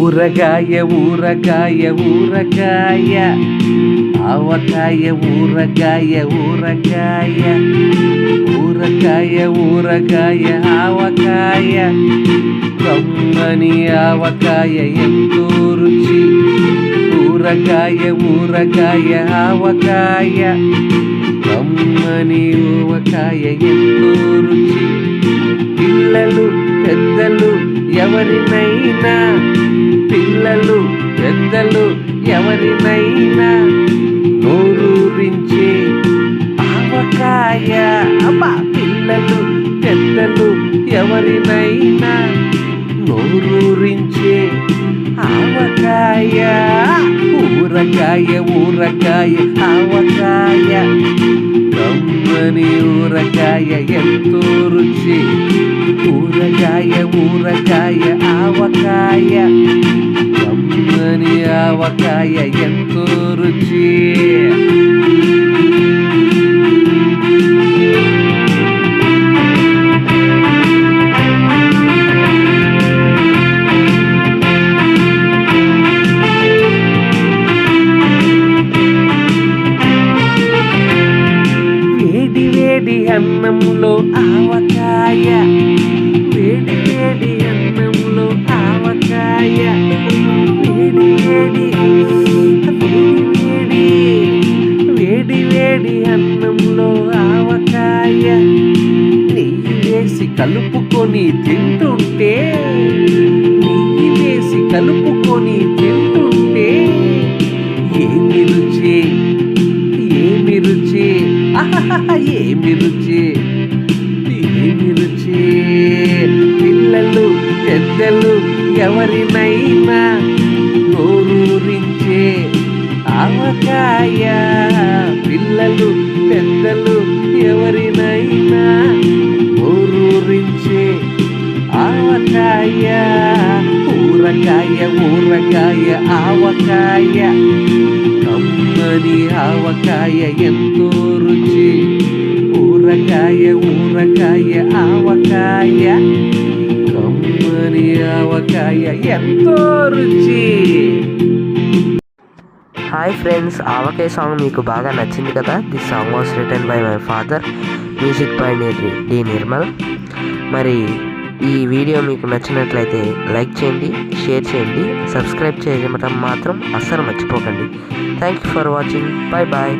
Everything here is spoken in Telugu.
ఊరగాయ ఊరగాయ ఊరగాయ ఆవకాయ ఊరగాయ ఊరగాయ ఊరగాయ ఊరగాయ ఆవకాయ కమ్మని ఆవకాయ ఎంతో రుచి ఊరగాయ ఊరగాయ ఆవకాయ కమ్మని ఆవకాయ ఎంతో రుచి పిల్లలు పెద్దలు ఎవరినైనా పిల్లలు పెద్దలు ఎవరినైనా నోరూరించే ఆవకాయ అబ్బా పిల్లలు పెద్దలు ఎవరినైనా నోరూరించే ఆవకాయ ఊరగాయ ఊరగాయ ఆవకాయ కమ్మని ఊరగాయ ఎంతో రుచి ఊరగాయ ఊరగాయ ఆవకాయ కమ్మని ఆవకాయ ఎంతో రుచి వేడి వేడి అన్నంలో ఆవకాయ వేడి వేడి అన్నంలో ఆవకాయ వేడి వేడి వేడి వేడి వేడి అన్నంలో ఆవకాయ నెయ్యి వేసి కలుపుకొని తింటుంటే నెయ్యి వేసి కలుపుకొని తింటుంటే ఏమి రుచి ఏమి రుచి ఏమి రుచి ఏమి రుచి పిల్లలు పెద్దలు ఎవరినైనా నోరూరించే ఆవకాయ పిల్లలు పెద్దలు ఎవరినైనా నోరూరించే ఆవకాయ ఊరగాయ ఊరగాయ ఆవకాయ కమ్మని ఆవకాయ ఎంతో రుచి ఊరగాయ ఊరగాయ ఆవకాయ కమ్మని ఆవకాయ ఎంతో రుచి. హాయ్ ఫ్రెండ్స్, ఆవకాయ సాంగ్ మీకు బాగా నచ్చింది కదా. This song was written by my father, music by D Nirmal. మరి ఈ వీడియో మీకు నచ్చినట్లయితే లైక్ చేయండి, షేర్ చేయండి, సబ్స్క్రైబ్ చేయడం మాత్రం అస్సలు మర్చిపోకండి. Thank you for watching. Bye bye.